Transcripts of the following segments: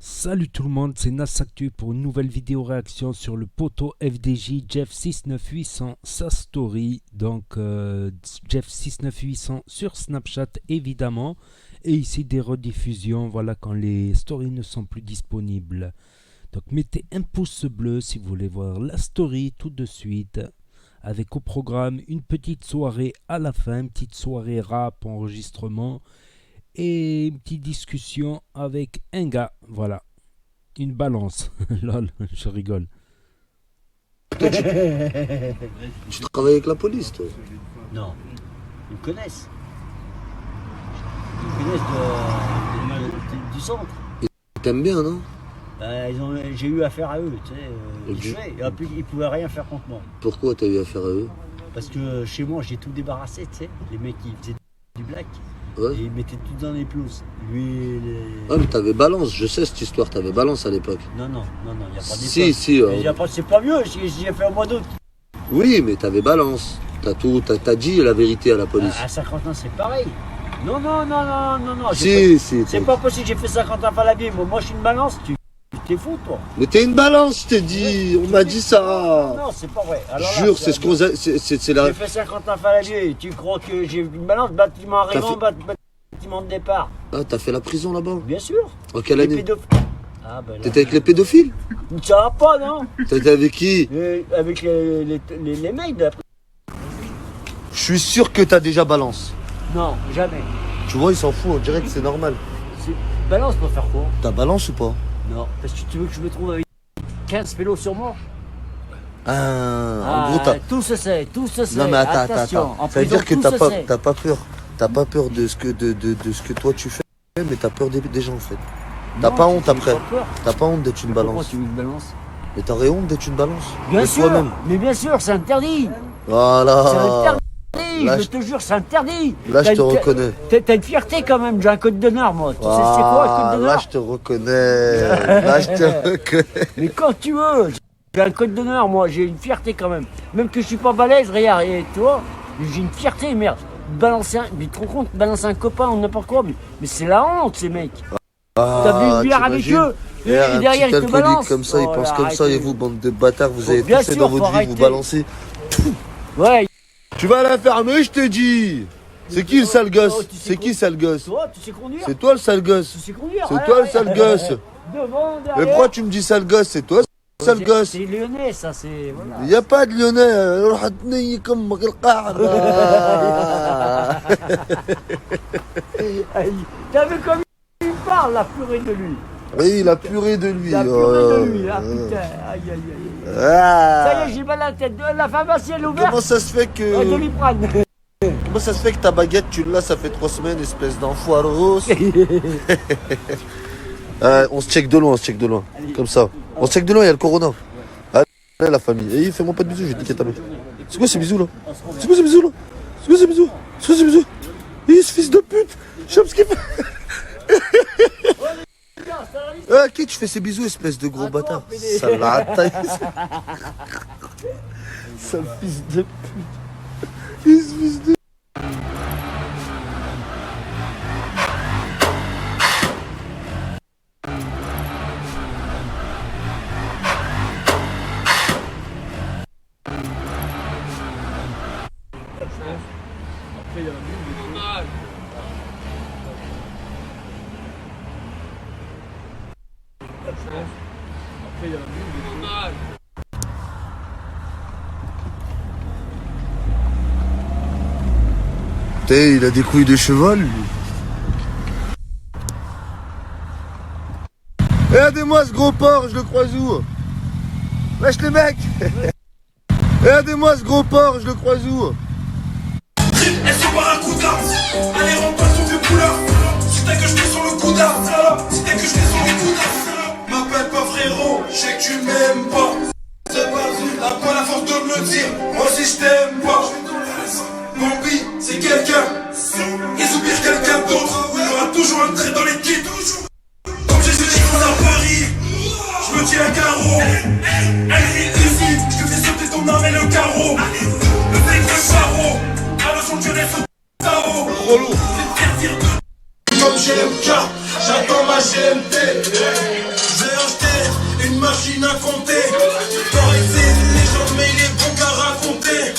Salut tout le monde, c'est Nasactu pour une nouvelle vidéo réaction sur le poteau FDJ Jeff 69800 sa story. Donc Jeff 69800 sur Snapchat évidemment. Et ici des rediffusions, voilà, quand les stories ne sont plus disponibles. Donc mettez un pouce bleu si vous voulez voir la story tout de suite. Avec au programme une petite soirée à la fin, une petite soirée rap, enregistrement. Et une petite discussion avec un gars, voilà. Une balance. Lol, je rigole. Tu travailles avec la police, toi? Non, ils me connaissent. Ils me connaissent du centre. Ils t'aiment bien, non? J'ai eu affaire à eux, tu sais. Et en plus, ils pouvaient rien faire contre moi. Pourquoi t'as eu affaire à eux? Parce que chez moi, j'ai tout débarrassé, tu sais. Les mecs, ils faisaient du black. Ouais. Et ils mettaient tout dans les pelouses. Lui, Ah, mais t'avais balance, je sais cette histoire, t'avais balance à l'époque. Non, il n'y a pas d'époque. Si. C'est pas mieux, j'ai fait au mois d'août. Oui, mais t'avais balance. T'as dit la vérité à la police. À 50 ans, c'est pareil. Non. Si. C'est pas possible, j'ai fait 50 ans à la vie. Moi, je suis une balance, t'es fou, toi. Mais t'es une balance, je t'ai dit. On m'a dit ça. Non, c'est pas vrai. Alors là, Jure, c'est ce qu'on a. C'est la. J'ai fait 50 ans à la vie. Tu crois que j'ai une balance, bâtiment arrivant, bâtiment de départ. Ah, t'as fait la prison là-bas? Bien sûr. En quelle Les année? pédophiles. Ah, ben là. T'étais avec les pédophiles? Ça va pas, non? T'étais avec qui? Avec les mecs de la... Je suis sûr que t'as déjà balance. Non, jamais. Tu vois, il s'en fout, on dirait que c'est normal. Balance pour faire quoi? T'as balance ou pas? Non. Parce que tu veux que je me trouve avec 15 pélos sur moi? En gros, t'as. Tout se sait. Non mais attends. En Ça veut prison, dire que tout t'as se pas, sait. t'as pas peur. T'as pas peur de ce que toi tu fais, mais t'as peur des gens en fait. T'as Non, pas honte j'ai après. pas peur. T'as pas honte d'être une Pourquoi balance. tu veux une balance? Mais t'aurais honte d'être une balance. Bien De sûr, toi-même. mais bien sûr, c'est interdit. C'est Voilà. interdit. Là, Je te jure, c'est interdit. Là, je te reconnais. T'as une fierté quand même, j'ai un code d'honneur, moi. Tu sais, c'est quoi un code Là, d'honneur? je te reconnais. Là, je te reconnais. Mais quand tu veux, j'ai un code d'honneur, moi, j'ai une fierté quand même. Même que je suis pas balèze, regarde, et toi, j'ai une fierté, merde. Balancer mais tu te rends compte, balancer un copain ou n'importe quoi, mais c'est la honte, ces mecs. T'as bu une bière avec eux, et Un derrière, petit ils te balancent. alcoolique comme ça, il Oh pense là, comme ça, et arrêtez. vous, bande de bâtards, vous avez Bien poussé sûr, dans faut votre vie, vous arrêter. balancez. Ouais. Tu vas la fermer, je te dis. C'est qui le sale gosse? Oh, tu sais C'est qui sale gosse? Toi, tu sais conduire? C'est toi le sale gosse. Tu sais conduire? C'est toi le sale gosse. Devant, derrière. Mais pourquoi tu me dis sale gosse? C'est toi le sale gosse. C'est lyonnais, ça, c'est... Voilà. Il n'y a pas de lyonnais. روح تني كمك القاعدة. T'as vu comme il parle, la purée de lui. Oui, la purée de lui. La purée de lui, ah putain, aïe. Ça y est, j'ai mal à la tête. La pharmacie, elle est ouverte. Comment ça se fait que... Doliprane. Comment ça se fait que ta baguette, tu l'as, ça fait 3 semaines, espèce d'enfoiros. On se check de loin, Comme ça. On se check de loin, il y a le corona. Allez, la famille. Et fais-moi pas de bisous, je vais te niquer ta mère. C'est quoi ces bisous là? C'est quoi ces bisous là? C'est quoi ces bisous? C'est quoi ces bisous? Et ce fils de pute! Chope ce qu'il fait! À qui tu fais ces bisous, espèce de gros bâtard? Sale rataille. Sale fils de pute. Fils de... Putain, il a des couilles de cheval, lui. Regardez-moi ce gros porc, je le croise où? Lâche les mecs. Regardez-moi ce gros porc, je le croise où? Elle se barre un coup d'arme. Allez, rentre pas son vieux couleur. Si t'as que je sur le coup d'arme. Si t'as que je sur le coup d'arme. M'appelle pas frérot, je sais que tu m'aimes pas. C'est pas vu, t'as pas la force de me le dire. Moi aussi je t'aime pas. Bambi, c'est quelqu'un. Ils oublient quelqu'un d'autre. Il y aura toujours un trait dans l'équipe. Comme j'ai dit qu'on a Paris. Je me tiens à carreau. Elle est ici. Je fais sauter ton arme et le carreau. Le mec de Charo. À Los Angeles au Tao. C'est de dire de. Comme GMK, j'attends ma GMT. machine à compter. Pareil c'est une légende mais il est bon qu'à raconter.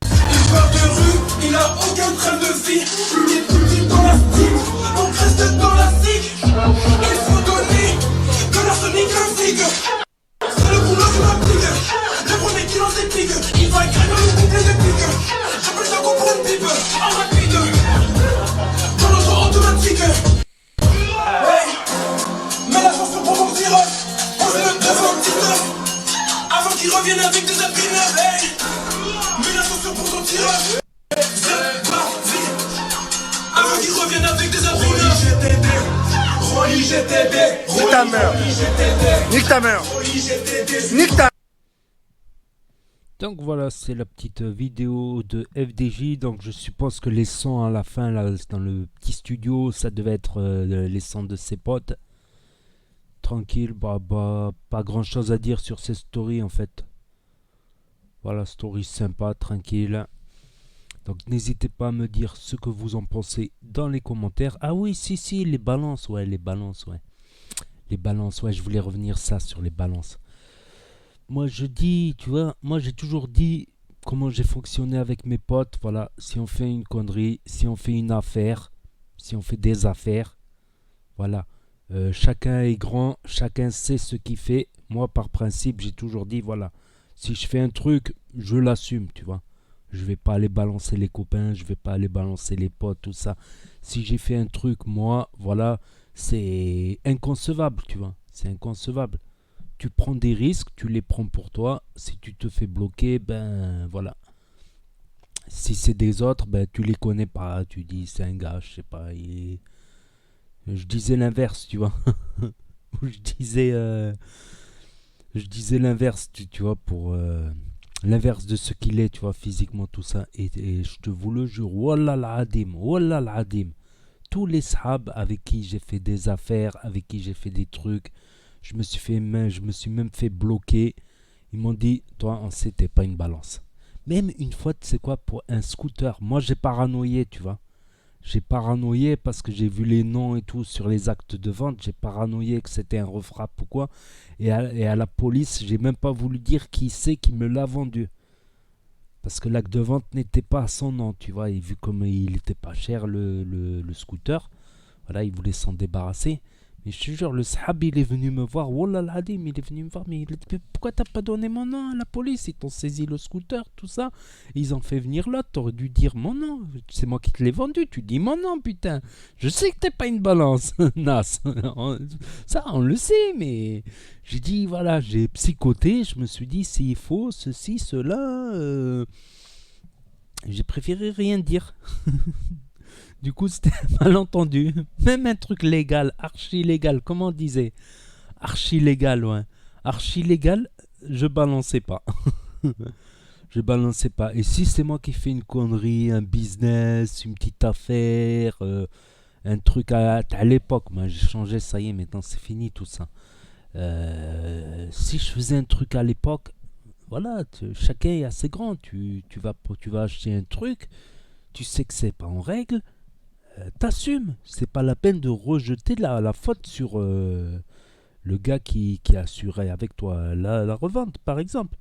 Il part de rue, il a aucun train de vie. Il est tout le temps dans la stick, on reste dans la stick. Il faut donner de l'arsenic classique. C'est le boulot de ma pique. Le premier qui lance des piques, il va écrire le couplet de pique. J'appelle ça go pour une pipe, en rapide. Dans l'auto automatique. Hey, mets la chanson pour mon petit rock. Pose-le devant le petit neuf, avant qu'il revienne avec des habits neufs. Hey, mets la chanson pour ton petit rock. C'est parti, avant qu'il revienne avec des habits neufs. Rolly GTD, Nique ta mère. Nique ta mère. Nique ta. Donc voilà, c'est la petite vidéo de FDJ. Donc je suppose que les sons à la fin, là, dans le petit studio, ça devait être les sons de ses potes. Tranquille, pas grand chose à dire sur ces stories en fait. Voilà, story sympa, tranquille. Donc n'hésitez pas à me dire ce que vous en pensez dans les commentaires. Ah oui, si, les balances, ouais. Les balances, ouais, je voulais revenir ça sur les balances. Moi je dis, tu vois, moi j'ai toujours dit comment j'ai fonctionné avec mes potes. Voilà, si on fait une connerie, si on fait une affaire, si on fait des affaires, voilà. Chacun est grand, chacun sait ce qu'il fait. Moi par principe j'ai toujours dit, voilà, si je fais un truc, je l'assume, tu vois. Je vais pas aller balancer les copains, je vais pas aller balancer les potes, tout ça. Si j'ai fait un truc, moi, voilà, c'est inconcevable, tu vois. C'est inconcevable. Tu prends des risques, tu les prends pour toi. Si tu te fais bloquer, ben voilà. Si c'est des autres, ben tu les connais pas. Tu dis c'est un gars, je sais pas. Je disais l'inverse, tu vois. je disais l'inverse, tu vois, pour l'inverse de ce qu'il est, tu vois, physiquement, tout ça. Et je te vous le jure, wallah l'adim. Tous les sahab avec qui j'ai fait des affaires, avec qui j'ai fait des trucs, je me suis même fait bloquer. Ils m'ont dit, toi, on sait, t'es pas une balance. Même une fois, tu sais quoi, pour un scooter, moi j'ai paranoïé, tu vois. J'ai paranoïé parce que j'ai vu les noms et tout sur les actes de vente. J'ai paranoïé que c'était un refrappe ou quoi. Et à la police, j'ai même pas voulu dire qui c'est qui me l'a vendu. Parce que l'acte de vente n'était pas à son nom, tu vois. Et vu comme il était pas cher, le scooter, voilà, il voulait s'en débarrasser. Mais je te jure, le sahab, il est venu me voir. Wallah l'adim, il est venu me voir. Mais il a dit, pourquoi t'as pas donné mon nom à la police? Ils t'ont saisi le scooter, tout ça. Ils ont fait venir l'autre. T'aurais dû dire mon nom. C'est moi qui te l'ai vendu. Tu dis mon nom, putain. Je sais que t'es pas une balance. Nas. Ça, on le sait, mais j'ai dit, voilà, j'ai psychoté. Je me suis dit, s'il faut, ceci, cela. J'ai préféré rien dire. Du coup, c'était malentendu. Même un truc légal, archi légal, comment on disait? Archi légal, ouais. Archi légal, je balançais pas. Je balançais pas. Et si c'est moi qui fais une connerie, un business, une petite affaire, un truc à l'époque, moi j'ai changé, ça y est, maintenant c'est fini tout ça. Si je faisais un truc à l'époque, voilà, chacun est assez grand. Tu vas acheter un truc, tu sais que c'est pas en règle. T'assumes, c'est pas la peine de rejeter la faute sur le gars qui assurait avec toi la revente par exemple.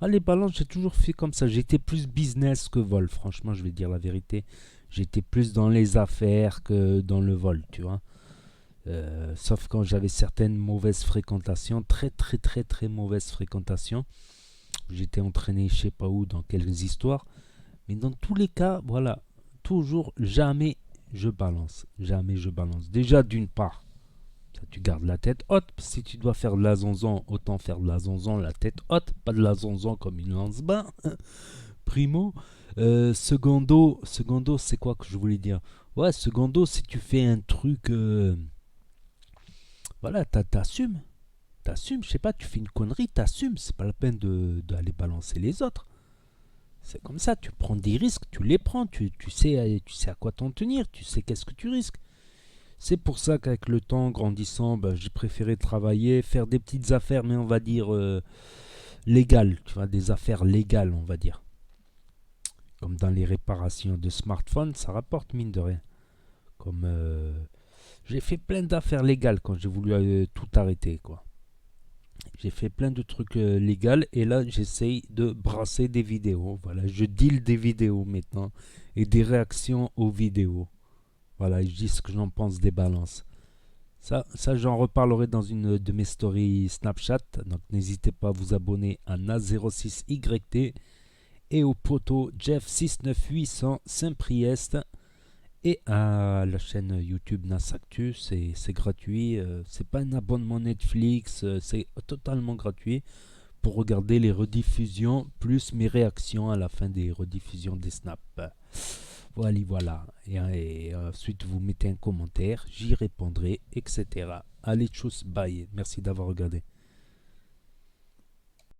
Les balances, j'ai toujours fait comme ça. J'étais plus business que vol, franchement, je vais dire la vérité. J'étais plus dans les affaires que dans le vol, tu vois. Sauf quand j'avais certaines mauvaises fréquentations, très mauvaises fréquentations. J'étais entraîné je sais pas où, dans quelles histoires. Mais dans tous les cas, voilà, toujours, jamais je balance. Jamais je balance. Déjà, d'une part, ça, tu gardes la tête haute. Si tu dois faire de la zonzon, autant faire de la zonzon la tête haute. Pas de la zonzon comme une lance-bain. Primo. Secondo, c'est quoi que je voulais dire? Ouais, secondo, si tu fais un truc... voilà, t'assumes. T'assumes, je sais pas, tu fais une connerie, t'assumes. C'est pas la peine d'aller balancer les autres. C'est comme ça, tu prends des risques, tu les prends, tu sais à quoi t'en tenir, tu sais qu'est-ce que tu risques. C'est pour ça qu'avec le temps, grandissant, j'ai préféré travailler, faire des petites affaires, mais on va dire légales, tu vois, des affaires légales, on va dire. Comme dans les réparations de smartphones, ça rapporte mine de rien. Comme j'ai fait plein d'affaires légales quand j'ai voulu tout arrêter, quoi. J'ai fait plein de trucs légaux et là j'essaye de brasser des vidéos. Voilà, je deal des vidéos maintenant et des réactions aux vidéos. Voilà, je dis ce que j'en pense des balances. Ça j'en reparlerai dans une de mes stories Snapchat. Donc n'hésitez pas à vous abonner à Na06YT et au poteau Jeff69800 Saint-Priest et à la chaîne YouTube Nasactu. C'est gratuit, c'est pas un abonnement Netflix, c'est totalement gratuit pour regarder les rediffusions plus mes réactions à la fin des rediffusions des snaps. Voilà. Et ensuite vous mettez un commentaire, j'y répondrai, etc. Allez, tchuss, bye. Merci d'avoir regardé.